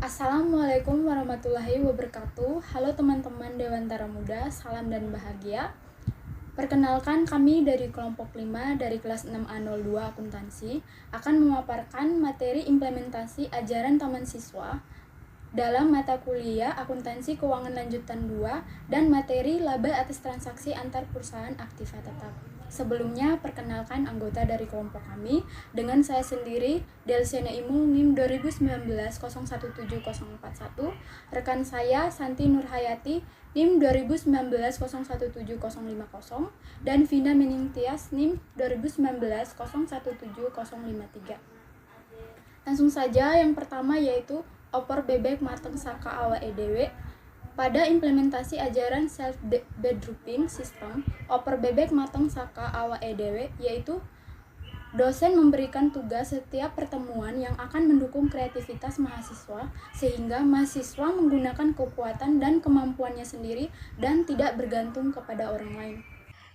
Assalamualaikum warahmatullahi wabarakatuh. Halo teman-teman Dewantara Muda, salam dan bahagia. Perkenalkan, kami dari kelompok 5 dari kelas 6A02 Akuntansi akan memaparkan materi implementasi ajaran taman siswa dalam mata kuliah Akuntansi Keuangan Lanjutan 2 dan materi laba atas transaksi antar perusahaan aktiva tetap. Sebelumnya, perkenalkan anggota dari kelompok kami dengan saya sendiri, Delsiana Imul NIM 2019-017041, rekan saya Santi Nurhayati NIM 2019-017050, dan Vina Meningtias NIM 2019-017053. Langsung saja, yang pertama yaitu opor bebek mateng saka awa edw. Pada implementasi ajaran self-bedrooping system, opor bebek mateng saka awa edw yaitu dosen memberikan tugas setiap pertemuan yang akan mendukung kreativitas mahasiswa sehingga mahasiswa menggunakan kekuatan dan kemampuannya sendiri dan tidak bergantung kepada orang lain.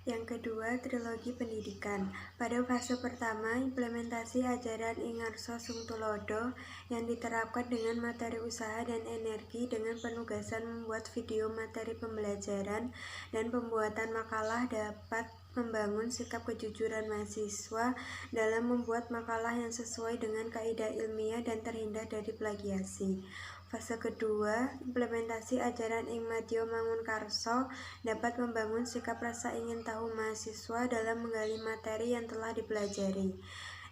Yang kedua, trilogi pendidikan. Pada fase pertama, implementasi ajaran Ingarso Sungtulodo yang diterapkan dengan materi usaha dan energi dengan penugasan membuat video materi pembelajaran dan pembuatan makalah dapat membangun sikap kejujuran mahasiswa dalam membuat makalah yang sesuai dengan kaidah ilmiah dan terhindar dari plagiasi. Fase kedua, implementasi ajaran Ing Madya Mangunkarso dapat membangun sikap rasa ingin tahu mahasiswa dalam menggali materi yang telah dipelajari.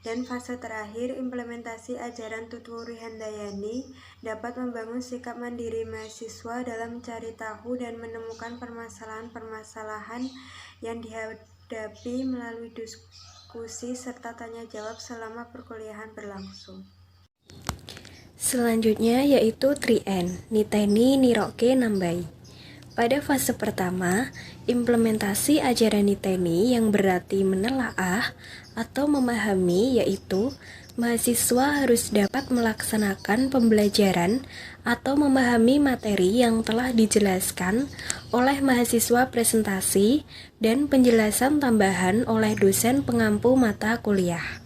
Dan fase terakhir, implementasi ajaran Tutwuri Handayani dapat membangun sikap mandiri mahasiswa dalam mencari tahu dan menemukan permasalahan-permasalahan yang dihadapi melalui diskusi serta tanya jawab selama perkuliahan berlangsung. Selanjutnya yaitu 3N, niteni, niroke, nambai. Pada fase pertama, implementasi ajaran niteni yang berarti menelaah atau memahami yaitu mahasiswa harus dapat melaksanakan pembelajaran atau memahami materi yang telah dijelaskan oleh mahasiswa presentasi dan penjelasan tambahan oleh dosen pengampu mata kuliah.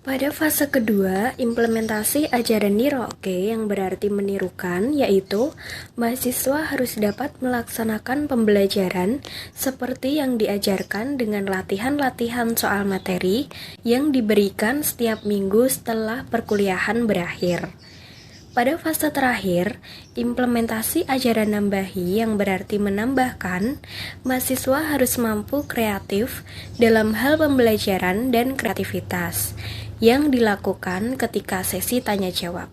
Pada fase kedua, implementasi ajaran niroke yang berarti menirukan, yaitu mahasiswa harus dapat melaksanakan pembelajaran seperti yang diajarkan dengan latihan-latihan soal materi yang diberikan setiap minggu setelah perkuliahan berakhir. Pada fase terakhir, implementasi ajaran nambahi yang berarti menambahkan, mahasiswa harus mampu kreatif dalam hal pembelajaran dan kreativitas yang dilakukan ketika sesi tanya jawab,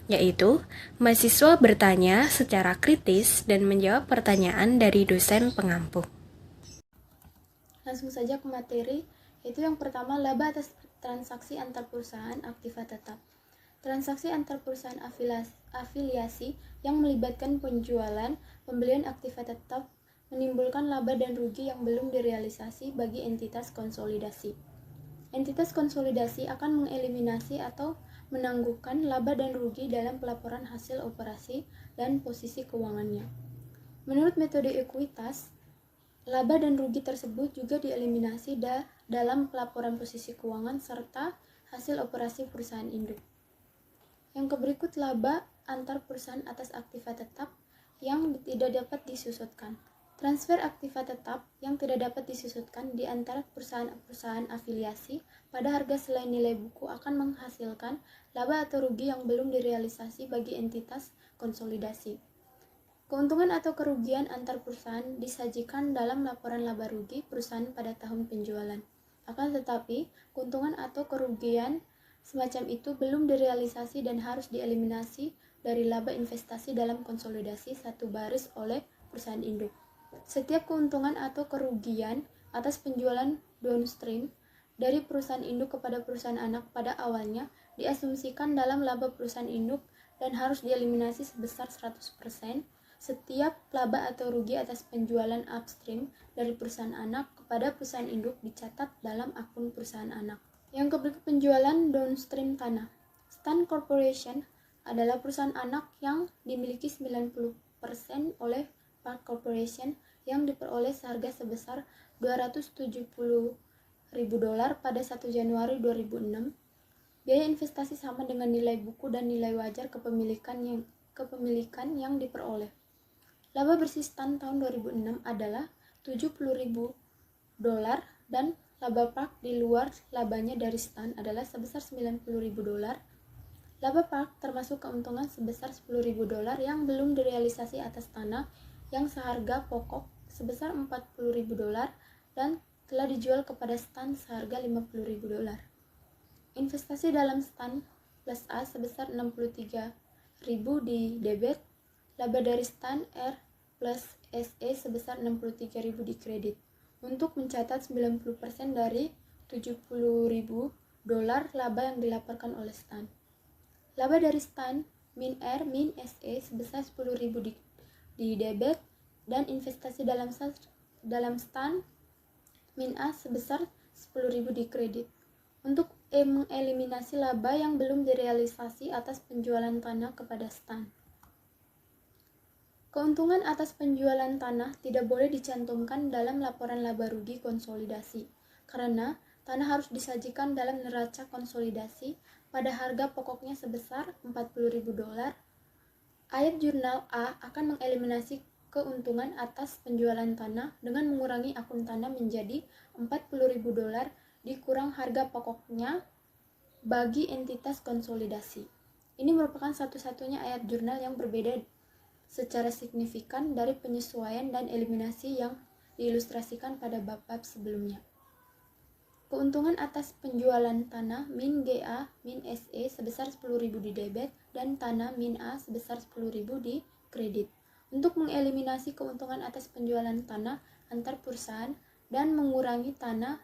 yaitu mahasiswa bertanya secara kritis dan menjawab pertanyaan dari dosen pengampu. Langsung saja ke materi, yaitu yang pertama laba atas transaksi antar perusahaan aktiva tetap. Transaksi antar perusahaan afiliasi yang melibatkan penjualan, pembelian aktiva tetap menimbulkan laba dan rugi yang belum direalisasi bagi entitas konsolidasi. Entitas konsolidasi akan mengeliminasi atau menangguhkan laba dan rugi dalam pelaporan hasil operasi dan posisi keuangannya. Menurut metode ekuitas, laba dan rugi tersebut juga dieliminasi dalam pelaporan posisi keuangan serta hasil operasi perusahaan induk. Yang berikut laba antar perusahaan atas aktiva tetap yang tidak dapat disusutkan. Transfer aktiva tetap yang tidak dapat disusutkan di antara perusahaan-perusahaan afiliasi pada harga selain nilai buku akan menghasilkan laba atau rugi yang belum direalisasi bagi entitas konsolidasi. Keuntungan atau kerugian antar perusahaan disajikan dalam laporan laba rugi perusahaan pada tahun penjualan. Akan tetapi, keuntungan atau kerugian semacam itu belum direalisasi dan harus dieliminasi dari laba investasi dalam konsolidasi satu baris oleh perusahaan induk. Setiap keuntungan atau kerugian atas penjualan downstream dari perusahaan induk kepada perusahaan anak pada awalnya diasumsikan dalam laba perusahaan induk dan harus dieliminasi sebesar 100%. Setiap laba atau rugi atas penjualan upstream dari perusahaan anak kepada perusahaan induk dicatat dalam akun perusahaan anak. Yang keberikut penjualan downstream tanah. Stan Corporation adalah perusahaan anak yang dimiliki 90% oleh Park Corporation yang diperoleh seharga sebesar $270.000 pada 1 Januari 2006. Biaya investasi sama dengan nilai buku dan nilai wajar kepemilikan yang diperoleh. Laba bersih stan tahun 2006 adalah $70.000 dan laba park di luar labanya dari stan adalah sebesar $90.000. Laba park termasuk keuntungan sebesar $10.000 yang belum direalisasi atas tanah yang seharga pokok sebesar $40.000 dan telah dijual kepada stan seharga $50.000. Investasi dalam stan plus A sebesar $63.000 di debit. Laba dari stan R plus SE sebesar $63.000 di kredit, untuk mencatat 90% dari $70.000 laba yang dilaporkan oleh stan. Laba dari stan min R min SE sebesar $10.000 di debit, dan investasi dalam stan min A sebesar $10.000 di kredit, untuk mengeliminasi laba yang belum direalisasi atas penjualan tanah kepada stan. Keuntungan atas penjualan tanah tidak boleh dicantumkan dalam laporan laba rugi konsolidasi, karena tanah harus disajikan dalam neraca konsolidasi pada harga pokoknya sebesar $40.000. Ayat jurnal A akan mengeliminasi keuntungan atas penjualan tanah dengan mengurangi akun tanah menjadi $40.000 dikurang harga pokoknya bagi entitas konsolidasi. Ini merupakan satu-satunya ayat jurnal yang berbeda secara signifikan dari penyesuaian dan eliminasi yang diilustrasikan pada bab-bab sebelumnya. Keuntungan atas penjualan tanah min GA min SE sebesar $10.000 di debit dan tanah min A sebesar $10.000 di kredit, untuk mengeliminasi keuntungan atas penjualan tanah antar perusahaan dan mengurangi tanah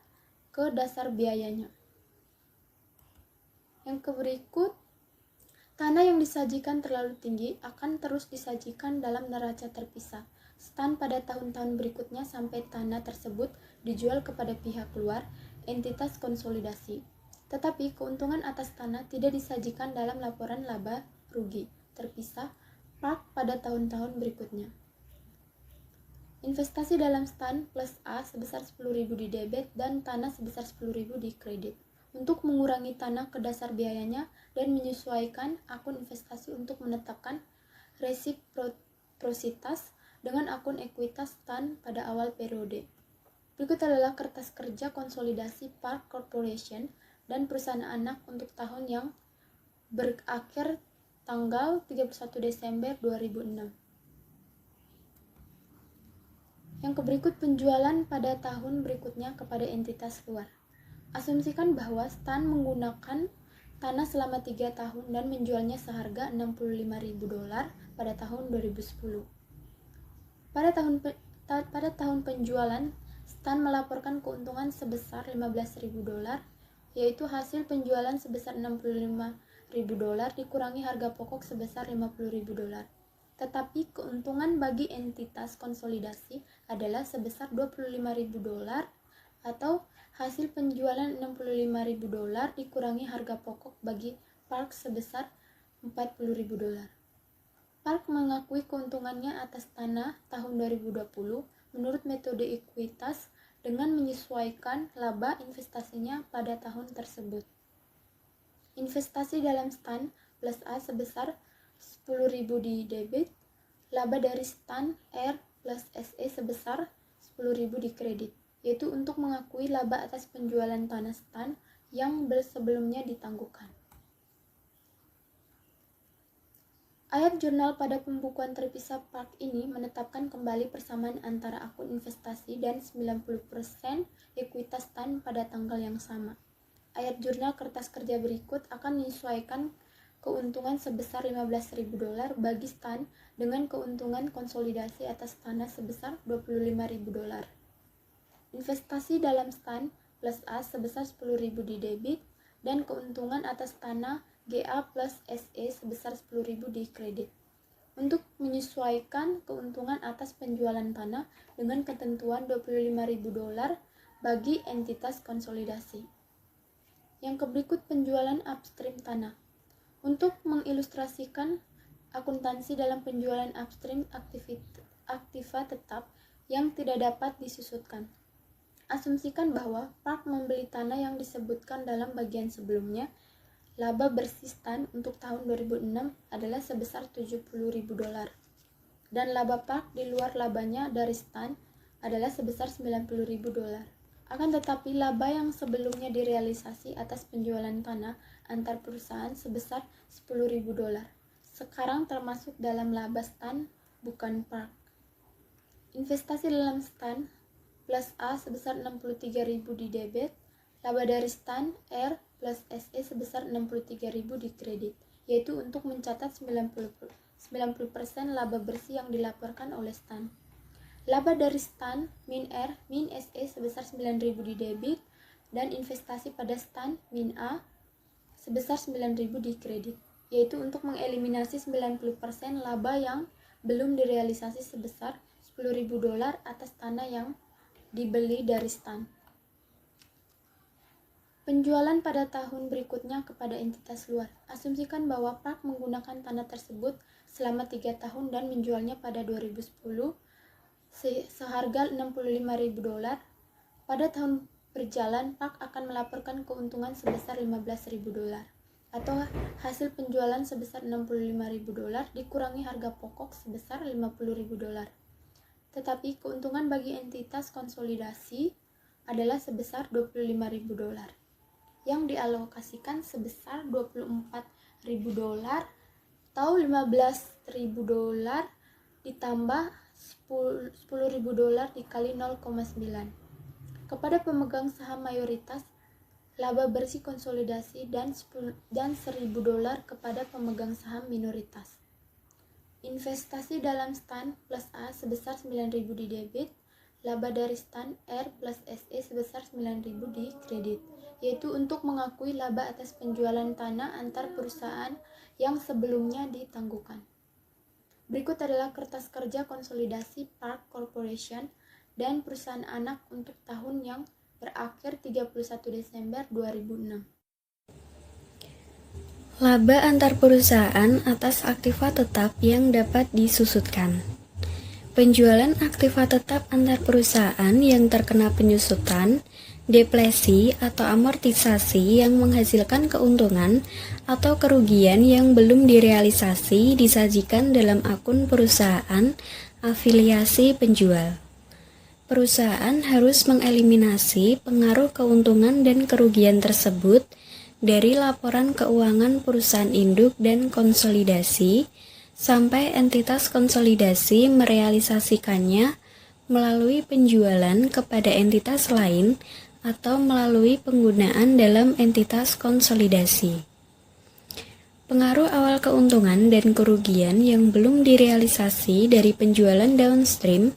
ke dasar biayanya. Yang berikut, tanah yang disajikan terlalu tinggi akan terus disajikan dalam neraca terpisah stan pada tahun-tahun berikutnya sampai tanah tersebut dijual kepada pihak luar entitas konsolidasi. Tetapi keuntungan atas tanah tidak disajikan dalam laporan laba rugi terpisah park pada tahun-tahun berikutnya. Investasi dalam stan plus A sebesar $10.000 di debit dan tanah sebesar $10.000 di kredit, untuk mengurangi tanah ke dasar biayanya dan menyesuaikan akun investasi untuk menetapkan resiprositas dengan akun ekuitas stan pada awal periode. Berikut adalah kertas kerja konsolidasi Park Corporation dan perusahaan anak untuk tahun yang berakhir tanggal 31 Desember 2006. Yang berikut penjualan pada tahun berikutnya kepada entitas luar. Asumsikan bahwa stan menggunakan tanah selama 3 tahun dan menjualnya seharga $65.000 pada tahun 2010. Pada tahun penjualan, stan melaporkan keuntungan sebesar $15.000, yaitu hasil penjualan sebesar $65.000 dikurangi harga pokok sebesar $50.000. Tetapi keuntungan bagi entitas konsolidasi adalah sebesar $25.000 atau hasil penjualan $65.000 dikurangi harga pokok bagi Park sebesar $40.000. Park mengakui keuntungannya atas tanah tahun 2020 menurut metode ekuitas dengan menyesuaikan laba investasinya pada tahun tersebut. Investasi dalam stan plus A sebesar $10.000 di debit, laba dari stan R plus SE sebesar $10.000 di kredit, yaitu untuk mengakui laba atas penjualan tanah stan yang sebelumnya ditangguhkan. Ayat jurnal pada pembukuan terpisah Park ini menetapkan kembali persamaan antara akun investasi dan 90% ekuitas stan pada tanggal yang sama. Ayat jurnal kertas kerja berikut akan menyesuaikan keuntungan sebesar $15.000 bagi stan dengan keuntungan konsolidasi atas tanah sebesar $25.000. Investasi dalam stan plus A sebesar $10.000 di debit dan keuntungan atas tanah GA plus SE sebesar $10.000 di kredit, untuk menyesuaikan keuntungan atas penjualan tanah dengan ketentuan $25.000 bagi entitas konsolidasi. Yang berikut penjualan upstream tanah. Untuk mengilustrasikan akuntansi dalam penjualan upstream aktiva tetap yang tidak dapat disusutkan. Asumsikan bahwa Park membeli tanah yang disebutkan dalam bagian sebelumnya, laba bersih STAN untuk tahun 2006 adalah sebesar $70.000 dan laba PARK di luar labanya dari STAN adalah sebesar $90.000. Akan tetapi laba yang sebelumnya direalisasi atas penjualan tanah antar perusahaan sebesar $10.000 sekarang termasuk dalam laba STAN bukan PARK. Investasi dalam STAN plus A sebesar 63.000 di debit, laba dari STAN R plus SE sebesar 63.000 di kredit, yaitu untuk mencatat 90% laba bersih yang dilaporkan oleh STAN. Laba dari STAN min R min SE sebesar 9.000 di debit dan investasi pada STAN min A sebesar 9.000 di kredit, yaitu untuk mengeliminasi 90% laba yang belum direalisasi sebesar $10.000 atas tanah yang dibeli dari STAN. Penjualan pada tahun berikutnya kepada entitas luar. Asumsikan bahwa PARK menggunakan tanah tersebut selama 3 tahun dan menjualnya pada 2010 seharga $65.000. Pada tahun berjalan, PARK akan melaporkan keuntungan sebesar $15.000 atau hasil penjualan sebesar $65.000 dikurangi harga pokok sebesar $50.000. Tetapi keuntungan bagi entitas konsolidasi adalah sebesar $25.000 yang dialokasikan sebesar $24.000 atau $15.000 ditambah $10.000 dikali 0,9 kepada pemegang saham mayoritas laba bersih konsolidasi dan $1.000 kepada pemegang saham minoritas. Investasi dalam STAN plus A sebesar 9.000 di debit, laba dari STAN R plus SE sebesar 9.000 di kredit, yaitu untuk mengakui laba atas penjualan tanah antar perusahaan yang sebelumnya ditangguhkan. Berikut adalah kertas kerja konsolidasi PARK Corporation dan perusahaan anak untuk tahun yang berakhir 31 Desember 2006. Laba antar perusahaan atas aktiva tetap yang dapat disusutkan. Penjualan aktiva tetap antar perusahaan yang terkena penyusutan, depresi atau amortisasi yang menghasilkan keuntungan atau kerugian yang belum direalisasi disajikan dalam akun perusahaan afiliasi penjual. Perusahaan harus mengeliminasi pengaruh keuntungan dan kerugian tersebut dari laporan keuangan perusahaan induk dan konsolidasi sampai entitas konsolidasi merealisasikannya melalui penjualan kepada entitas lain atau melalui penggunaan dalam entitas konsolidasi. Pengaruh awal keuntungan dan kerugian yang belum direalisasi dari penjualan downstream,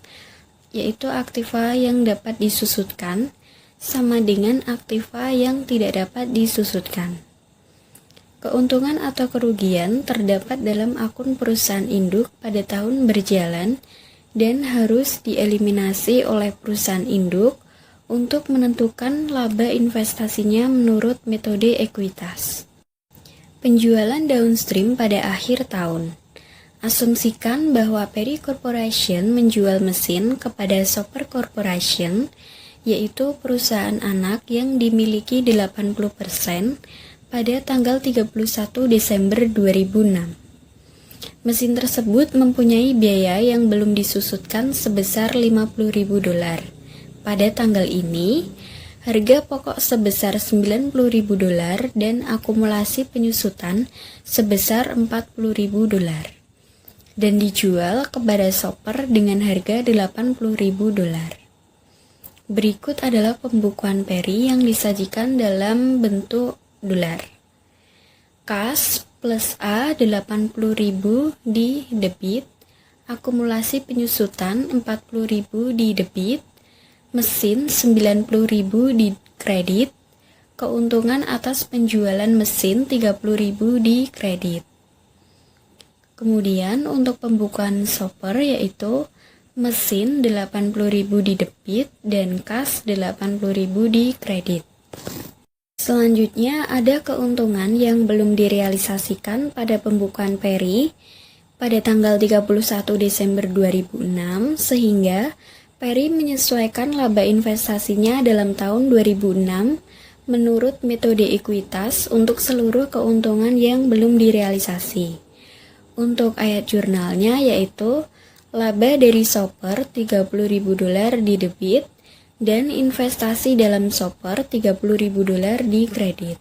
yaitu aktiva yang dapat disusutkan, sama dengan aktiva yang tidak dapat disusutkan. Keuntungan atau kerugian terdapat dalam akun perusahaan induk pada tahun berjalan dan harus dieliminasi oleh perusahaan induk untuk menentukan laba investasinya menurut metode ekuitas. Penjualan downstream pada akhir tahun. Asumsikan bahwa Perry Corporation menjual mesin kepada Super Corporation, yaitu perusahaan anak yang dimiliki 80% pada tanggal 31 Desember 2006. Mesin tersebut mempunyai biaya yang belum disusutkan sebesar $50.000. Pada tanggal ini, harga pokok sebesar $90.000 dan akumulasi penyusutan sebesar $40.000 dan dijual kepada Super dengan harga $80.000. Berikut adalah pembukuan Perry yang disajikan dalam bentuk dolar. Kas plus A 80.000 di debit, akumulasi penyusutan 40.000 di debit, mesin 90.000 di kredit, keuntungan atas penjualan mesin 30.000 di kredit. Kemudian untuk pembukuan Super yaitu mesin 80.000 di debit dan kas 80.000 di kredit. Selanjutnya ada keuntungan yang belum direalisasikan pada pembukuan Perry pada tanggal 31 Desember 2006 sehingga Perry menyesuaikan laba investasinya dalam tahun 2006 menurut metode ekuitas untuk seluruh keuntungan yang belum direalisasi. Untuk ayat jurnalnya yaitu laba dari shopper $30.000 di debit dan investasi dalam shopper $30.000 di kredit.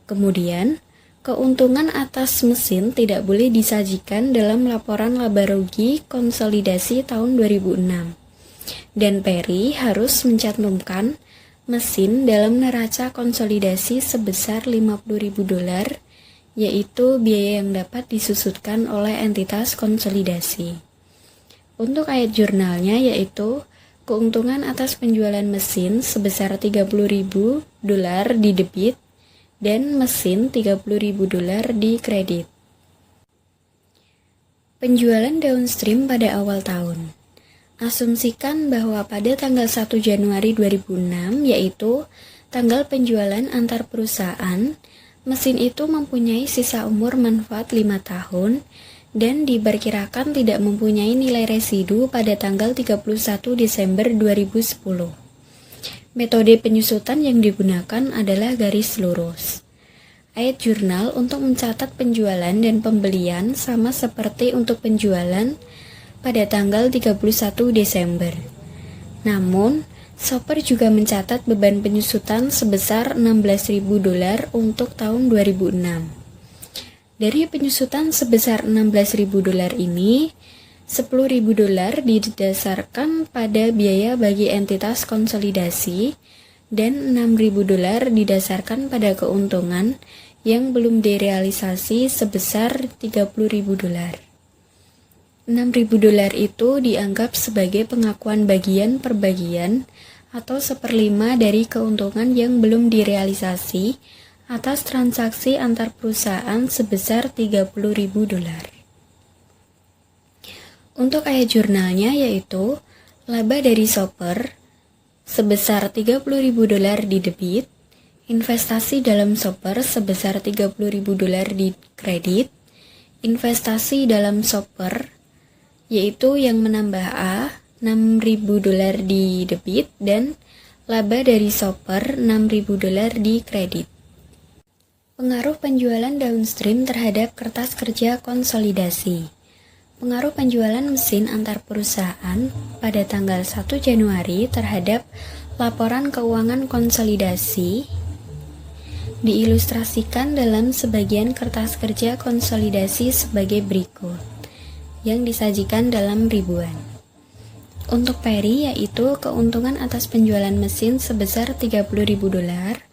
Kemudian, keuntungan atas mesin tidak boleh disajikan dalam laporan laba rugi konsolidasi tahun 2006. Dan Perry harus mencantumkan mesin dalam neraca konsolidasi sebesar $50.000, yaitu biaya yang dapat disusutkan oleh entitas konsolidasi. Untuk ayat jurnalnya yaitu keuntungan atas penjualan mesin sebesar $30.000 di debit dan mesin $30.000 di kredit. Penjualan downstream pada awal tahun. Asumsikan bahwa pada tanggal 1 Januari 2006, yaitu tanggal penjualan antar perusahaan, mesin itu mempunyai sisa umur manfaat 5 tahun dan diperkirakan tidak mempunyai nilai residu pada tanggal 31 Desember 2010. Metode penyusutan yang digunakan adalah garis lurus. Ayat jurnal untuk mencatat penjualan dan pembelian sama seperti untuk penjualan pada tanggal 31 Desember. Namun, shopper juga mencatat beban penyusutan sebesar $16.000 untuk tahun 2006. Dari penyusutan sebesar $16.000 ini, $10.000 didasarkan pada biaya bagi entitas konsolidasi dan $6.000 didasarkan pada keuntungan yang belum direalisasi sebesar $30.000. $6.000 itu dianggap sebagai pengakuan bagian per bagian atau 1/5 dari keuntungan yang belum direalisasi atas transaksi antar perusahaan sebesar $30.000. Untuk ayat jurnalnya yaitu laba dari shopper sebesar $30.000 di debit, investasi dalam shopper sebesar $30.000 di kredit, investasi dalam shopper yaitu yang menambah A $6.000 di debit dan laba dari shopper $6.000 di kredit. Pengaruh penjualan downstream terhadap kertas kerja konsolidasi. Pengaruh penjualan mesin antar perusahaan pada tanggal 1 Januari terhadap laporan keuangan konsolidasi diilustrasikan dalam sebagian kertas kerja konsolidasi sebagai berikut, yang disajikan dalam ribuan. Untuk Perry yaitu keuntungan atas penjualan mesin sebesar $30.000,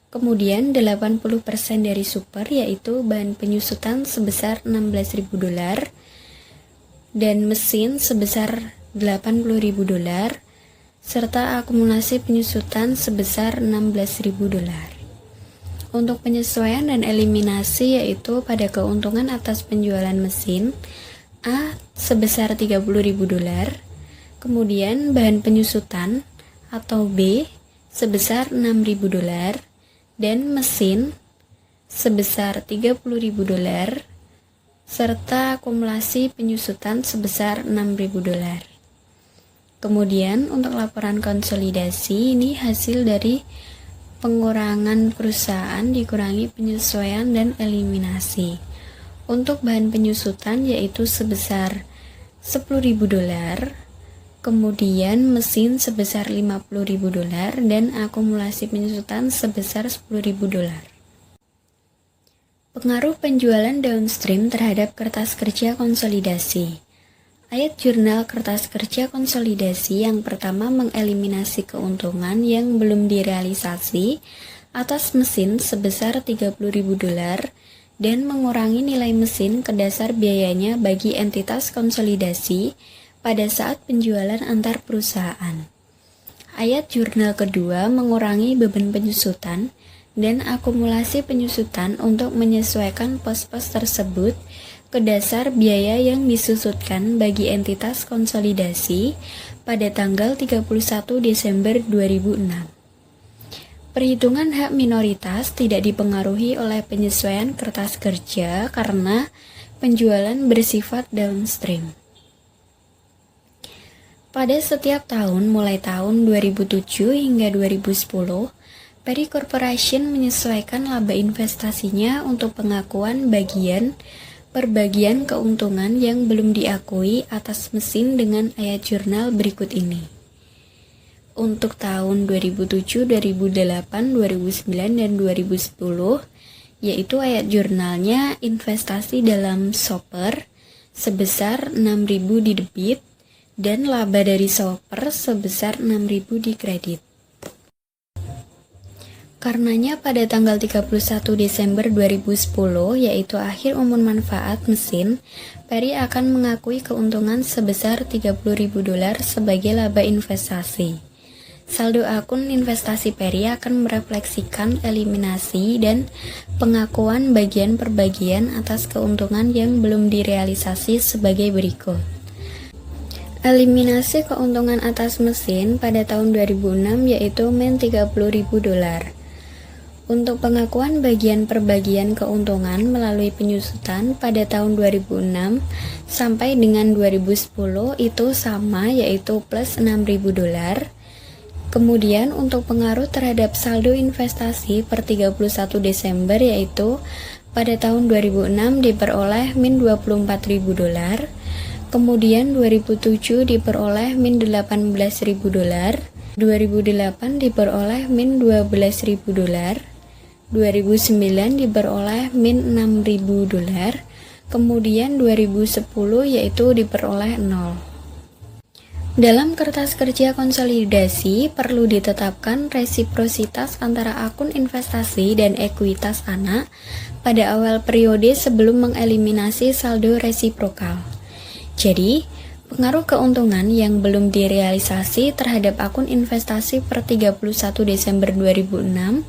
kemudian 80% dari super yaitu bahan penyusutan sebesar $16.000, dan mesin sebesar $80.000 serta akumulasi penyusutan sebesar $16.000. Untuk penyesuaian dan eliminasi yaitu pada keuntungan atas penjualan mesin A sebesar $30.000, kemudian bahan penyusutan atau B sebesar $6.000 dan mesin sebesar $30.000 serta akumulasi penyusutan sebesar $6.000. Kemudian untuk laporan konsolidasi ini hasil dari pengurangan perusahaan dikurangi penyesuaian dan eliminasi. Untuk bahan penyusutan yaitu sebesar $10.000, kemudian mesin sebesar $50.000 dan akumulasi penyusutan sebesar $10.000. Pengaruh penjualan downstream terhadap kertas kerja konsolidasi. Ayat jurnal kertas kerja konsolidasi yang pertama mengeliminasi keuntungan yang belum direalisasi atas mesin sebesar $30.000 dan mengurangi nilai mesin ke dasar biayanya bagi entitas konsolidasi pada saat penjualan antar perusahaan. Ayat jurnal kedua mengurangi beban penyusutan dan akumulasi penyusutan untuk menyesuaikan pos-pos tersebut ke dasar biaya yang disusutkan bagi entitas konsolidasi pada tanggal 31 Desember 2006. Perhitungan hak minoritas tidak dipengaruhi oleh penyesuaian kertas kerja karena penjualan bersifat downstream. Pada setiap tahun mulai tahun 2007 hingga 2010, Peri Corporation menyesuaikan laba investasinya untuk pengakuan perbagian keuntungan yang belum diakui atas mesin dengan ayat jurnal berikut ini. Untuk tahun 2007, 2008, 2009, dan 2010, yaitu ayat jurnalnya investasi dalam shopper sebesar 6.000 di debit dan laba dari shopper sebesar 6.000 di kredit. Karenanya pada tanggal 31 Desember 2010, yaitu akhir umur manfaat mesin, Peri akan mengakui keuntungan sebesar $30.000 sebagai laba investasi. Saldo akun investasi Peri akan merefleksikan eliminasi dan pengakuan bagian-perbagian atas keuntungan yang belum direalisasi sebagai berikut. Eliminasi keuntungan atas mesin pada tahun 2006 yaitu min $30.000. Untuk pengakuan bagian-perbagian keuntungan melalui penyusutan pada tahun 2006 sampai dengan 2010 itu sama yaitu plus $6.000. Kemudian untuk pengaruh terhadap saldo investasi per 31 Desember yaitu pada tahun 2006 diperoleh min $24.000, kemudian 2007 diperoleh min $18.000, 2008 diperoleh min $12.000, 2009 diperoleh min $6.000, kemudian 2010 yaitu diperoleh 0. Dalam kertas kerja konsolidasi, perlu ditetapkan resiprositas antara akun investasi dan ekuitas anak pada awal periode sebelum mengeliminasi saldo resiprokal. Jadi, pengaruh keuntungan yang belum direalisasi terhadap akun investasi per 31 Desember 2006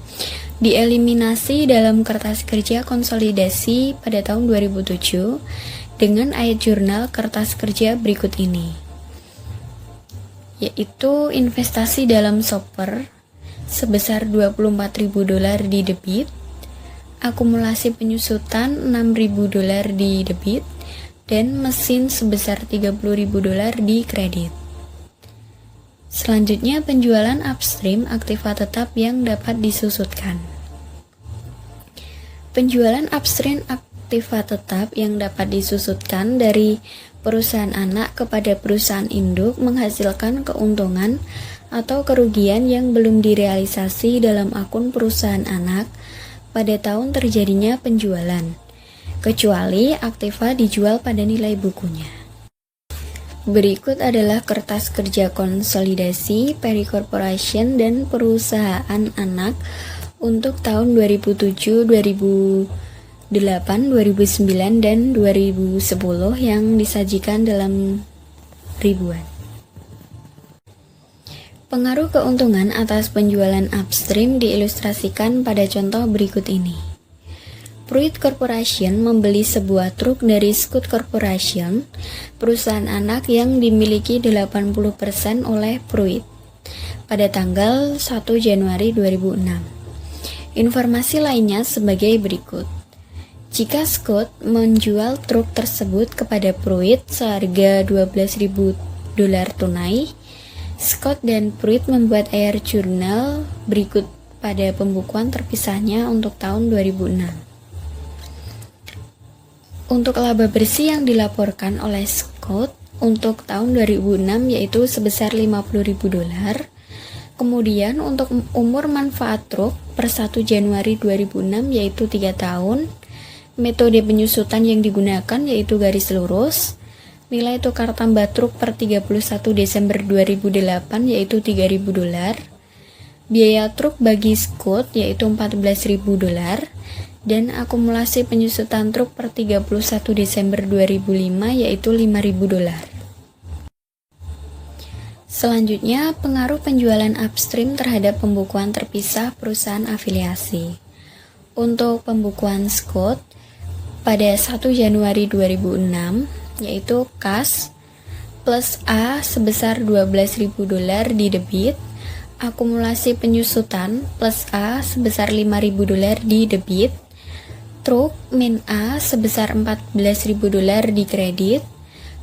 dieliminasi dalam kertas kerja konsolidasi pada tahun 2007 dengan ayat jurnal kertas kerja berikut ini, yaitu investasi dalam shopper sebesar $24.000 di debit, akumulasi penyusutan $6.000 di debit, dan mesin sebesar $30.000 di kredit. Selanjutnya penjualan upstream aktiva tetap yang dapat disusutkan. Penjualan upstream aktiva tetap yang dapat disusutkan dari perusahaan anak kepada perusahaan induk menghasilkan keuntungan atau kerugian yang belum direalisasi dalam akun perusahaan anak pada tahun terjadinya penjualan, kecuali aktiva dijual pada nilai bukunya. Berikut adalah kertas kerja konsolidasi Peri Corporation dan perusahaan anak untuk tahun 2007, 2008, 2009, dan 2010 yang disajikan dalam ribuan. Pengaruh keuntungan atas penjualan upstream diilustrasikan pada contoh berikut ini. Pruitt Corporation membeli sebuah truk dari Scott Corporation, perusahaan anak yang dimiliki 80% oleh Pruitt, pada tanggal 1 Januari 2006. Informasi lainnya sebagai berikut. Jika Scott menjual truk tersebut kepada Pruitt seharga $12.000 tunai, Scott dan Pruitt membuat ayat jurnal berikut pada pembukuan terpisahnya untuk tahun 2006. Untuk laba bersih yang dilaporkan oleh Scott untuk tahun 2006 yaitu sebesar $50.000. Kemudian untuk umur manfaat truk per 1 Januari 2006 yaitu 3 tahun. Metode penyusutan yang digunakan yaitu garis lurus. Nilai tukar tambah truk per 31 Desember 2008 yaitu $3.000. Biaya truk bagi Scott yaitu $14.000 dan akumulasi penyusutan truk per 31 Desember 2005 yaitu $5.000. Selanjutnya, pengaruh penjualan upstream terhadap pembukuan terpisah perusahaan afiliasi. Untuk pembukuan Scott pada 1 Januari 2006 yaitu kas plus A sebesar $12.000 di debit, akumulasi penyusutan plus A sebesar $5.000 di debit, truk min A sebesar $14.000 di kredit,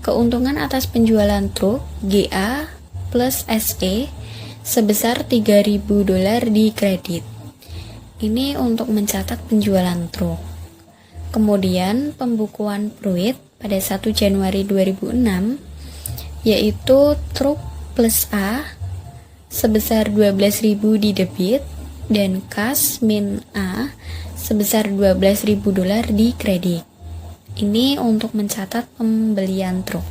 keuntungan atas penjualan truk GA plus SE sebesar $3.000 di kredit. Ini untuk mencatat penjualan truk. Kemudian pembukuan Pruit pada 1 Januari 2006 yaitu truk plus A sebesar 12.000 di debit dan kas min A sebesar $12.000 di kredit. Ini untuk mencatat pembelian truk.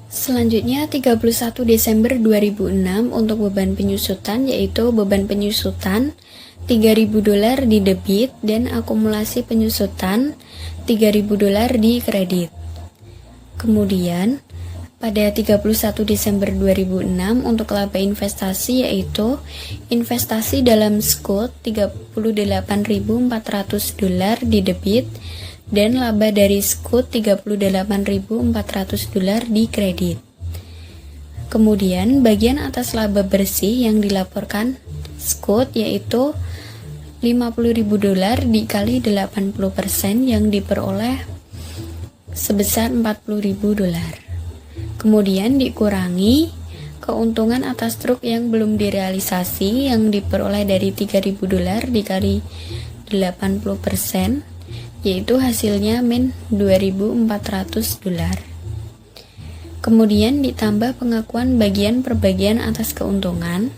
Selanjutnya 31 Desember 2006 untuk beban penyusutan, yaitu beban penyusutan $3.000 di debit dan akumulasi penyusutan $3.000 di kredit. Kemudian pada 31 Desember 2006 untuk laba investasi, yaitu investasi dalam Scoot $38.400 di debit dan laba dari Scoot $38.400 di kredit. Kemudian bagian atas laba bersih yang dilaporkan Scoot yaitu $50.000 dikali 80% yang diperoleh sebesar $40.000. Kemudian dikurangi keuntungan atas truk yang belum direalisasi yang diperoleh dari $3.000 dikali 80%, yaitu hasilnya min $2.400. Kemudian ditambah pengakuan bagian per bagian atas keuntungan,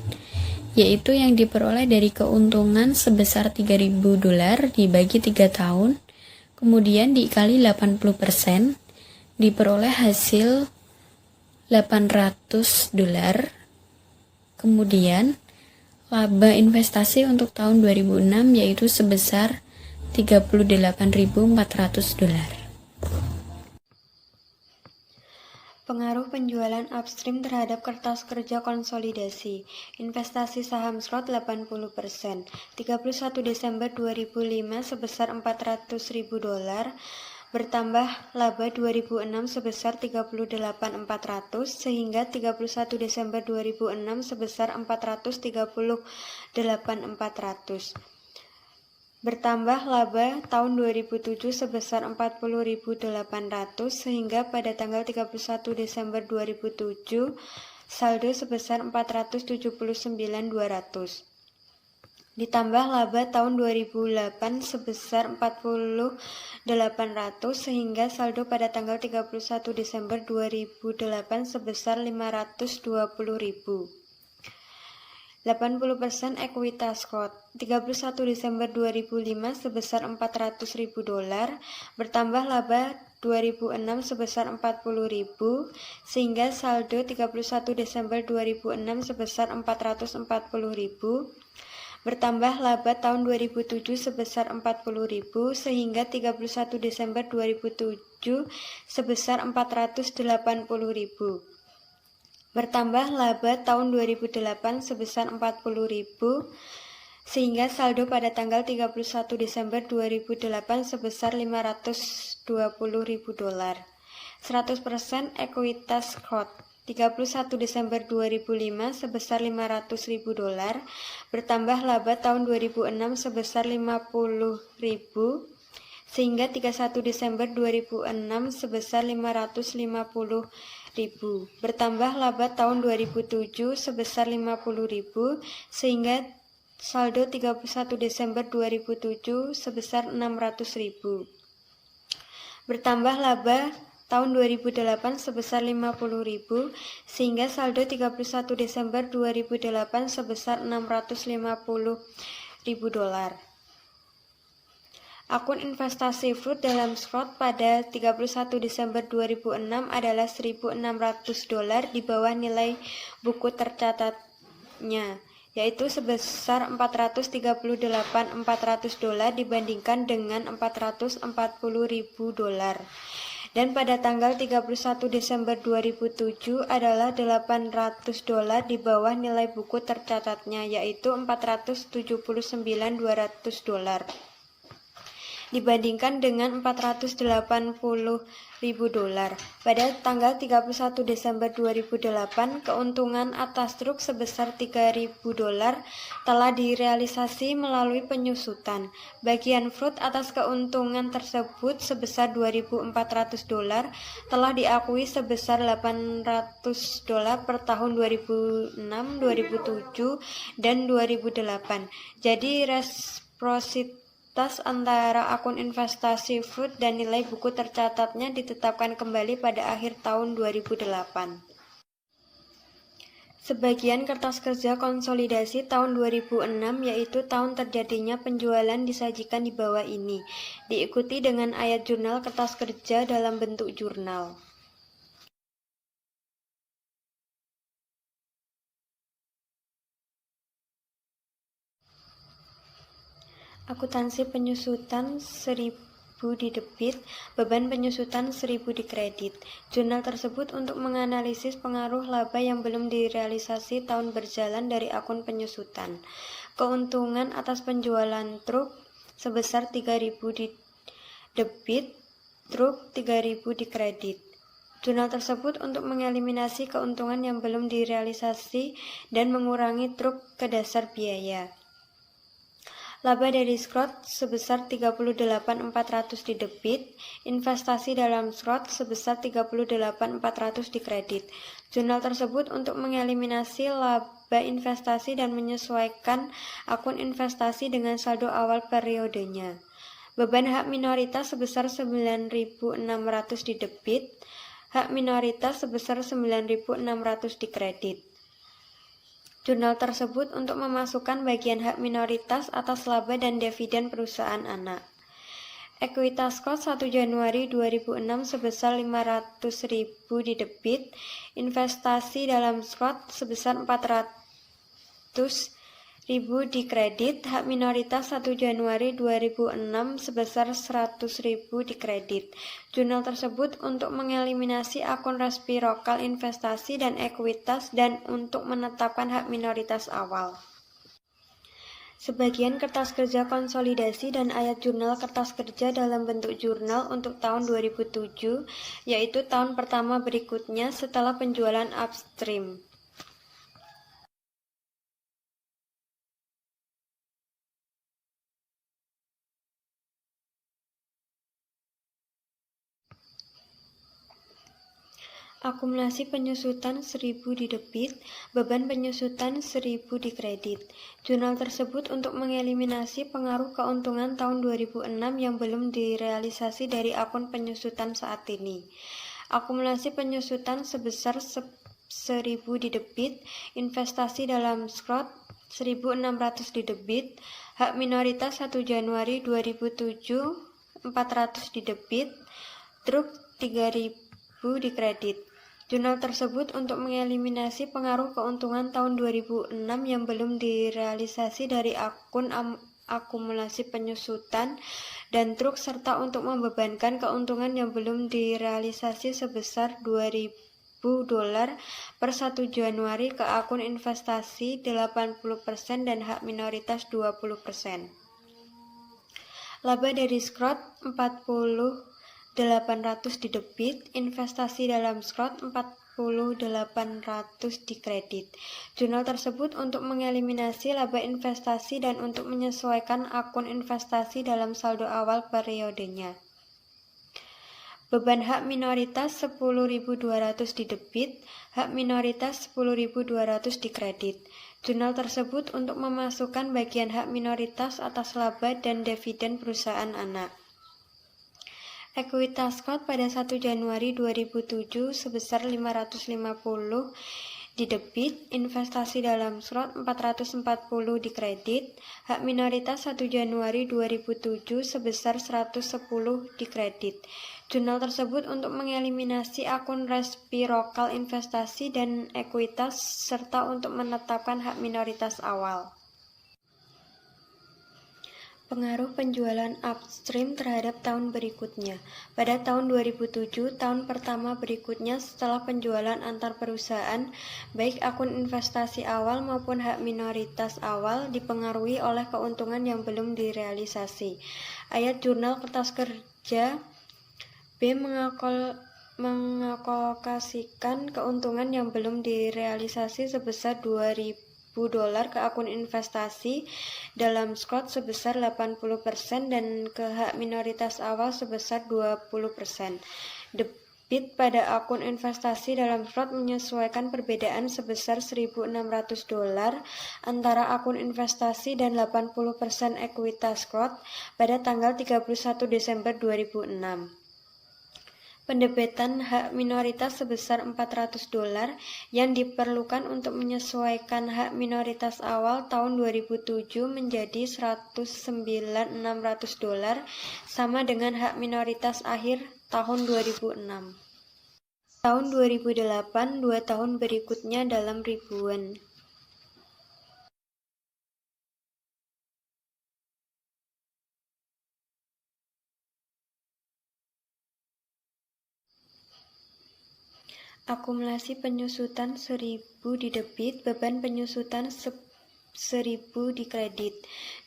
yaitu yang diperoleh dari keuntungan sebesar $3.000 dibagi 3 tahun, kemudian dikali 80%, diperoleh hasil $800. Kemudian laba investasi untuk tahun 2006 yaitu sebesar $38.400. Pengaruh penjualan upstream terhadap kertas kerja konsolidasi. Investasi saham slot 80%. 31 Desember 2005 sebesar $400.000, bertambah laba 2006 sebesar $38.400 sehingga 31 Desember 2006 sebesar $438.400. Bertambah laba tahun 2007 sebesar $40.800 sehingga pada tanggal 31 Desember 2007 saldo sebesar $479.200. Ditambah laba tahun 2008 sebesar $40.800 sehingga saldo pada tanggal 31 Desember 2008 sebesar $520.000. 80% ekuitas Scott. 31 Desember 2005 sebesar $400.000, bertambah laba 2006 sebesar $40.000 sehingga saldo 31 Desember 2006 sebesar $440.000. Bertambah laba tahun 2007 sebesar $40.000 sehingga 31 Desember 2007 sebesar $480.000. Bertambah laba tahun 2008 sebesar $40.000 sehingga saldo pada tanggal 31 Desember 2008 sebesar $520.000. 100% ekuitas Scott. 31 Desember 2005 sebesar $500.000, bertambah laba tahun 2006 sebesar $50.000 sehingga 31 Desember 2006 sebesar $550.000, bertambah laba tahun 2007 sebesar $50.000 sehingga saldo 31 Desember 2007 sebesar $600.000. Bertambah laba tahun 2008 sebesar $50.000 sehingga saldo 31 Desember 2008 sebesar $650.000. Akun investasi Fruit dalam Scott pada 31 Desember 2006 adalah $1.600 di bawah nilai buku tercatatnya, yaitu sebesar $438.400 dibandingkan dengan $440.000. Dan pada tanggal 31 Desember 2007 adalah $800 di bawah nilai buku tercatatnya, yaitu $479.200. dibandingkan dengan $480.000. Pada tanggal 31 Desember 2008, keuntungan atas truk sebesar $3.000 telah direalisasi melalui penyusutan. Bagian fruit atas keuntungan tersebut sebesar $2.400 telah diakui sebesar $800 per tahun 2006, 2007, dan 2008. Jadi resiprositas antara akun investasi fruit dan nilai buku tercatatnya ditetapkan kembali pada akhir tahun 2008. Sebagian kertas kerja konsolidasi tahun 2006 yaitu tahun terjadinya penjualan disajikan di bawah ini, diikuti dengan ayat jurnal kertas kerja dalam bentuk jurnal. Akuntansi penyusutan 1000 di debit, beban penyusutan 1000 di kredit. Jurnal tersebut untuk menganalisis pengaruh laba yang belum direalisasi tahun berjalan dari akun penyusutan. Keuntungan atas penjualan truk sebesar 3000 di debit, truk 3000 di kredit. Jurnal tersebut untuk mengeliminasi keuntungan yang belum direalisasi dan mengurangi truk ke dasar biaya. Laba dari Scrot sebesar 38.400 di debit, investasi dalam Scrot sebesar 38.400 di kredit. Jurnal tersebut untuk mengeliminasi laba investasi dan menyesuaikan akun investasi dengan saldo awal periodenya. Beban hak minoritas sebesar 9.600 di debit, hak minoritas sebesar 9.600 di kredit. Jurnal tersebut untuk memasukkan bagian hak minoritas atas laba dan dividen perusahaan anak. Ekuitas cost 1 Januari 2006 sebesar 500.000 di debit, investasi dalam Scrot sebesar 400.000 di kredit, hak minoritas 1 Januari 2006 sebesar 100.000 di kredit. Jurnal tersebut untuk mengeliminasi akun resiprokal investasi dan ekuitas dan untuk menetapkan hak minoritas awal. Sebagian kertas kerja konsolidasi dan ayat jurnal kertas kerja dalam bentuk jurnal untuk tahun 2007, yaitu tahun pertama berikutnya setelah penjualan upstream. Akumulasi penyusutan 1000 di debit, beban penyusutan 1000 di kredit. Jurnal tersebut untuk mengeliminasi pengaruh keuntungan tahun 2006 yang belum direalisasi dari akun penyusutan saat ini. Akumulasi penyusutan sebesar 1000 di debit, investasi dalam Scrot 1600 di debit, hak minoritas 1 Januari 2007 400 di debit, truk 3000 di kredit. Jurnal tersebut untuk mengeliminasi pengaruh keuntungan tahun 2006 yang belum direalisasi dari akun akumulasi penyusutan dan truk serta untuk membebankan keuntungan yang belum direalisasi sebesar $2.000 per 1 Januari ke akun investasi 80% dan hak minoritas 20%. Laba dari Scrot 40.800 di debit, investasi dalam Scrot 40.800 di kredit. Jurnal tersebut untuk mengeliminasi laba investasi dan untuk menyesuaikan akun investasi dalam saldo awal periodenya. Beban hak minoritas 10.200 di debit, hak minoritas 10.200 di kredit. Jurnal tersebut untuk memasukkan bagian hak minoritas atas laba dan dividen perusahaan anak. Ekuitas Scrot pada 1 Januari 2007 sebesar 550 di debit, investasi dalam Scrot 440 di kredit, hak minoritas 1 Januari 2007 sebesar 110 di kredit. Jurnal tersebut untuk mengeliminasi akun resiprokal investasi dan ekuitas serta untuk menetapkan hak minoritas awal. Pengaruh penjualan upstream terhadap tahun berikutnya. Pada tahun 2007, tahun pertama berikutnya setelah penjualan antar perusahaan, baik akun investasi awal maupun hak minoritas awal dipengaruhi oleh keuntungan yang belum direalisasi. Ayat Jurnal Kertas Kerja B mengalokasikan keuntungan yang belum direalisasi sebesar $2.000 ke akun investasi dalam Scott sebesar 80% dan ke hak minoritas awal sebesar 20%. Debit pada akun investasi dalam Scott menyesuaikan perbedaan sebesar $1.600 antara akun investasi dan 80% ekuitas Scott pada tanggal 31 Desember 2006. Pendebitan hak minoritas sebesar $400 yang diperlukan untuk menyesuaikan hak minoritas awal tahun 2007 menjadi $109.600 sama dengan hak minoritas akhir tahun 2006. Tahun 2008, 2 tahun berikutnya dalam ribuan. Akumulasi penyusutan 1.000 di debit, beban penyusutan 1.000 di kredit.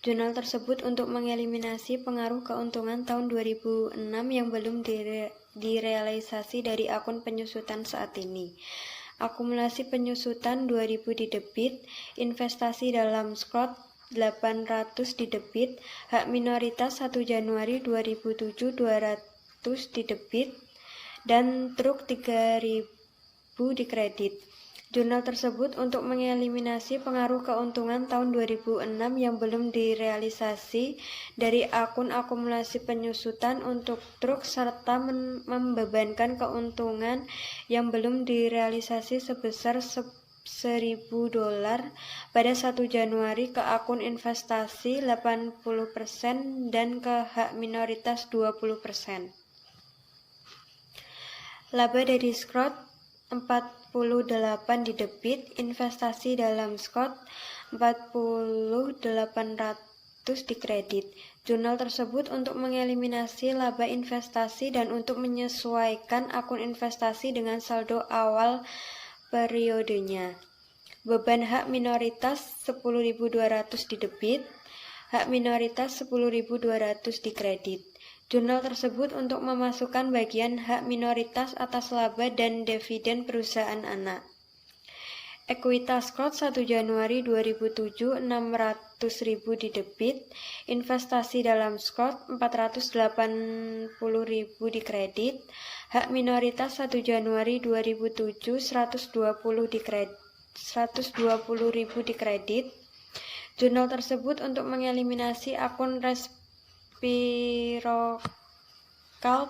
Jurnal tersebut untuk mengeliminasi pengaruh keuntungan tahun 2006 yang belum direalisasi dari akun penyusutan saat ini. Akumulasi penyusutan 2.000 di debit, investasi dalam Scott 800 di debit, hak minoritas 1 Januari 2007 200 di debit, dan truk 3.000 di kredit. Jurnal tersebut untuk mengeliminasi pengaruh keuntungan tahun 2006 yang belum direalisasi dari akun akumulasi penyusutan untuk truk serta membebankan keuntungan yang belum direalisasi sebesar $1.000 pada 1 Januari ke akun investasi 80% dan ke hak minoritas 20%. Laba dari Scott 48 di debit, investasi dalam Scott 4800 di kredit. Jurnal tersebut untuk mengeliminasi laba investasi dan untuk menyesuaikan akun investasi dengan saldo awal periodenya. Beban hak minoritas 10.200 di debit, hak minoritas 10.200 di kredit. Jurnal tersebut untuk memasukkan bagian hak minoritas atas laba dan dividen perusahaan anak. Ekuitas Scott 1 Januari 2007 $600.000 di debit, investasi dalam Scott 480.000 di kredit, hak minoritas 1 Januari 2007 120.000 di kredit. Jurnal tersebut untuk mengeliminasi akun resiprokal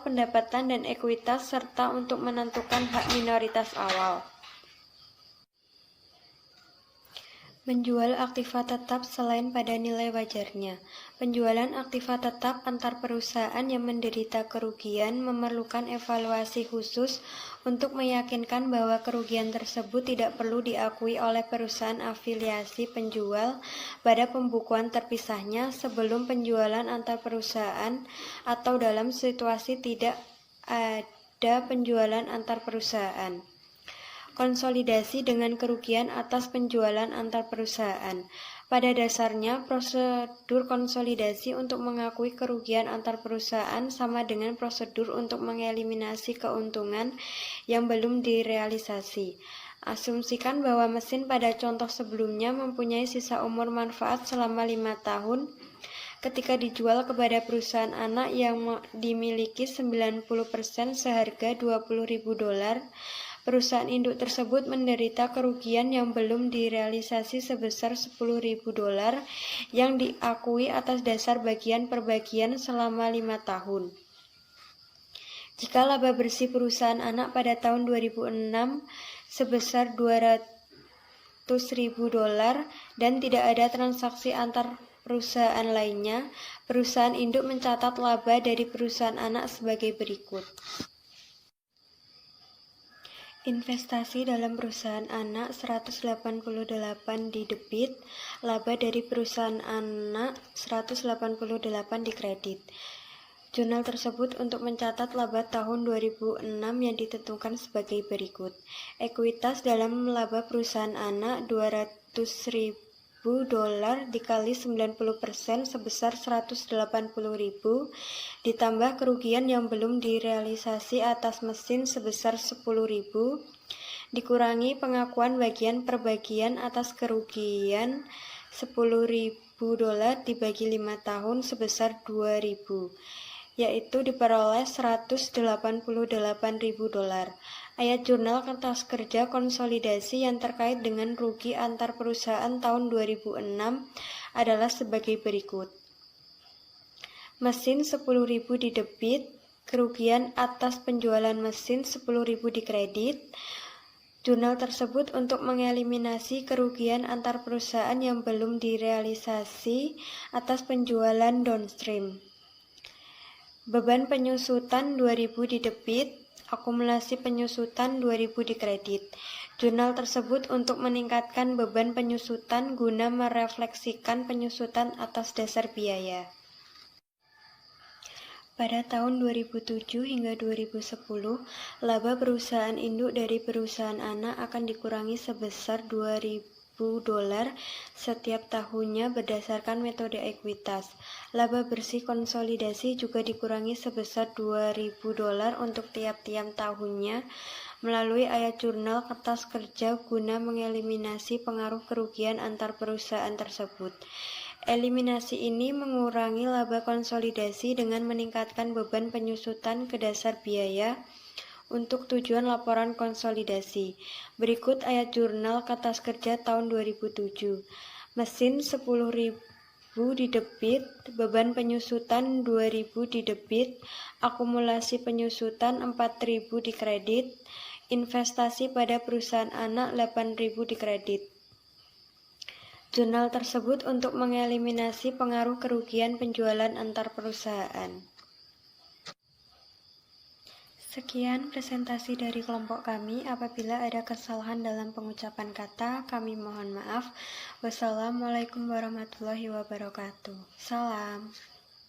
pendapatan dan ekuitas serta untuk menentukan hak minoritas awal. Menjual aktiva tetap selain pada nilai wajarnya. Penjualan aktiva tetap antar perusahaan yang menderita kerugian memerlukan evaluasi khusus untuk meyakinkan bahwa kerugian tersebut tidak perlu diakui oleh perusahaan afiliasi penjual pada pembukuan terpisahnya sebelum penjualan antar perusahaan atau dalam situasi tidak ada penjualan antar perusahaan. Konsolidasi dengan kerugian atas penjualan antar perusahaan. Pada dasarnya, prosedur konsolidasi untuk mengakui kerugian antar perusahaan sama dengan prosedur untuk mengeliminasi keuntungan yang belum direalisasi. Asumsikan bahwa mesin pada contoh sebelumnya mempunyai sisa umur manfaat selama 5 tahun ketika dijual kepada perusahaan anak yang dimiliki 90% seharga $20.000. Perusahaan induk tersebut menderita kerugian yang belum direalisasi sebesar $10.000 yang diakui atas dasar bagian per bagian selama 5 tahun. Jika laba bersih perusahaan anak pada tahun 2006 sebesar $200.000 dan tidak ada transaksi antar perusahaan lainnya, perusahaan induk mencatat laba dari perusahaan anak sebagai berikut. Investasi dalam perusahaan anak 188 di debit, laba dari perusahaan anak 188 dikredit. Jurnal tersebut untuk mencatat laba tahun 2006 yang ditentukan sebagai berikut. Ekuitas dalam laba perusahaan anak $200.000 dikali 90% sebesar 180.000 ditambah kerugian yang belum direalisasi atas mesin sebesar 10.000 dikurangi pengakuan bagian per bagian atas kerugian 10.000 dolar dibagi 5 tahun sebesar 2.000, yaitu diperoleh 188.000 dolar. Ayat jurnal kertas kerja konsolidasi yang terkait dengan rugi antar perusahaan tahun 2006 adalah sebagai berikut. Mesin 10.000 didebit, kerugian atas penjualan mesin 10.000 dikredit. Jurnal tersebut untuk mengeliminasi kerugian antar perusahaan yang belum direalisasi atas penjualan downstream. Beban penyusutan 2.000 didebit, akumulasi penyusutan 2.000 dikredit. Jurnal tersebut untuk meningkatkan beban penyusutan guna merefleksikan penyusutan atas dasar biaya. Pada tahun 2007 hingga 2010, laba perusahaan induk dari perusahaan anak akan dikurangi sebesar $2.000 setiap tahunnya berdasarkan metode ekuitas. Laba bersih konsolidasi juga dikurangi sebesar $2.000 untuk tiap-tiap tahunnya melalui ayat jurnal kertas kerja guna mengeliminasi pengaruh kerugian antar perusahaan tersebut. Eliminasi ini mengurangi laba konsolidasi dengan meningkatkan beban penyusutan ke dasar biaya untuk tujuan laporan konsolidasi. Berikut ayat jurnal kertas kerja tahun 2007. Mesin 10.000 didebit, beban penyusutan 2.000 didebit, akumulasi penyusutan 4.000 dikredit, investasi pada perusahaan anak 8.000 dikredit. Jurnal tersebut untuk mengeliminasi pengaruh kerugian penjualan antar perusahaan. Sekian presentasi dari kelompok kami. Apabila ada kesalahan dalam pengucapan kata, kami mohon maaf. Wassalamualaikum warahmatullahi wabarakatuh. Salam.